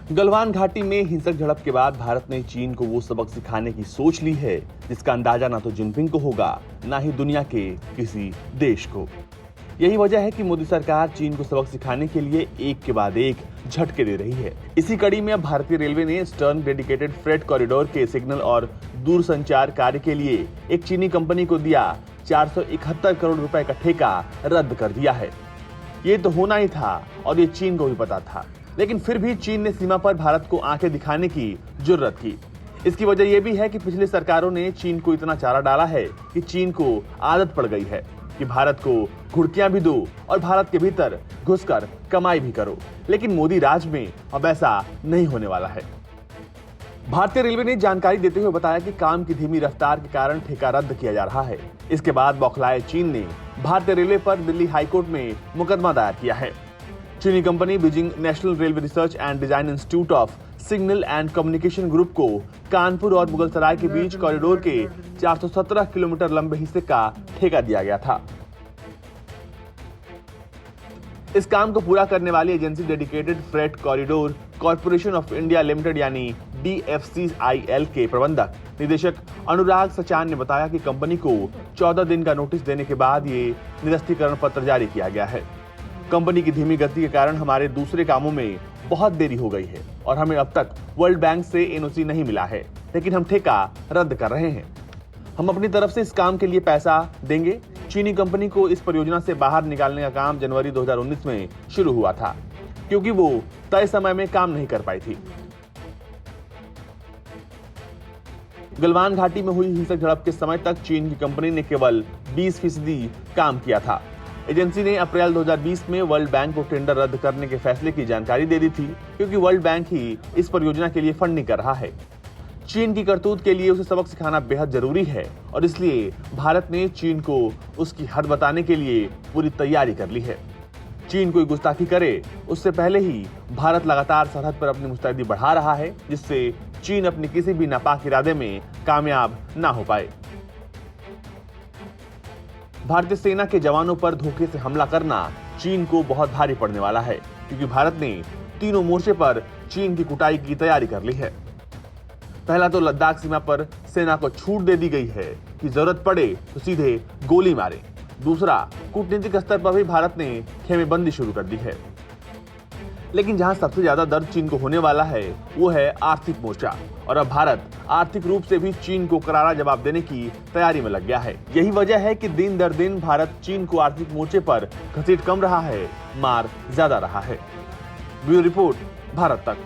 गलवान घाटी में हिंसक झड़प के बाद भारत ने चीन को वो सबक सिखाने की सोच ली है जिसका अंदाजा ना तो जिनपिंग को होगा, ना ही दुनिया के किसी देश को। यही वजह है कि मोदी सरकार चीन को सबक सिखाने के लिए एक के बाद एक झटके दे रही है। इसी कड़ी में अब भारतीय रेलवे ने ईस्टर्न डेडिकेटेड फ्रेट कॉरिडोर के सिग्नल और दूरसंचार कार्य के लिए एक चीनी कंपनी को दिया 471 करोड़ रुपए का ठेका रद्द कर दिया है। ये तो होना ही था और ये चीन को भी पता था, लेकिन फिर भी चीन ने सीमा पर भारत को आंखें दिखाने की जुर्रत की। इसकी वजह यह भी है कि पिछली सरकारों ने चीन को इतना चारा डाला है कि चीन को आदत पड़ गई है कि भारत को घुड़कियां भी दो और भारत के भीतर घुसकर कमाई भी करो। लेकिन मोदी राज में अब ऐसा नहीं होने वाला है। भारतीय रेलवे ने जानकारी देते हुए बताया कि काम की धीमी रफ्तार के कारण ठेका रद्द किया जा रहा है। इसके बाद बौखलाए चीन ने भारतीय रेलवे पर दिल्ली हाईकोर्ट में मुकदमा दायर किया है। चीनी company Beijing national railway research and design institute of signal and communication group को कानपुर और मुगलसराय के बीच कॉरिडोर के 417 किलोमीटर लंबे हिस्से का ठेका दिया गया था। इस काम को पूरा करने वाली agency dedicated freight corridor corporation of India limited यानी DFCIL के प्रबंधक निदेशक अनुराग सचान ने बताया कि कंपनी को 14 दिन का नोटिस देने के बाद ये निरस्तीकरण पत्र जारी किया गया है। कंपनी की धीमी गति के कारण हमारे दूसरे कामों में बहुत देरी हो गई है और हमें अब तक वर्ल्ड बैंक से NOC नहीं मिला है, लेकिन हम ठेका रद्द कर रहे हैं। हम अपनी तरफ से इस काम के लिए पैसा देंगे। चीनी कंपनी को इस परियोजना से बाहर निकालने का काम जनवरी 2019 में शुरू हुआ था, क्योंकि वो तय समय में काम नहीं कर पाई थी। गलवान घाटी में हुई हिंसक झड़प के समय तक चीन की कंपनी ने केवल 20% काम किया था। एजेंसी ने अप्रैल 2020 में वर्ल्ड बैंक को टेंडर रद्द करने के फैसले की जानकारी दे दी थी, क्योंकि वर्ल्ड बैंक ही इस परियोजना के लिए फंडिंग कर रहा है। चीन की करतूत के लिए उसे सबक सिखाना बेहद जरूरी है और इसलिए भारत ने चीन को उसकी हद बताने के लिए पूरी तैयारी कर ली है। चीन कोई गुस्ताखी करे उससे पहले ही भारत लगातार सरहद पर अपनी मुस्तैदी बढ़ा रहा है, जिससे चीन अपनी किसी भी नापाक इरादे में कामयाब ना हो पाए। भारतीय सेना के जवानों पर धोखे से हमला करना चीन को बहुत भारी पड़ने वाला है, क्योंकि भारत ने तीनों मोर्चे पर चीन की कुटाई की तैयारी कर ली है। पहला तो लद्दाख सीमा पर सेना को छूट दे दी गई है कि जरूरत पड़े तो सीधे गोली मारे। दूसरा, कूटनीतिक स्तर पर भी भारत ने खेमेबंदी शुरू कर दी है। लेकिन जहां सबसे ज्यादा दर्द चीन को होने वाला है वो है आर्थिक मोर्चा, और अब भारत आर्थिक रूप से भी चीन को करारा जवाब देने की तैयारी में लग गया है। यही वजह है कि दिन दर दिन भारत चीन को आर्थिक मोर्चे पर घसीट कम रहा है, मार ज्यादा रहा है। ब्यूरो रिपोर्ट, भारत तक।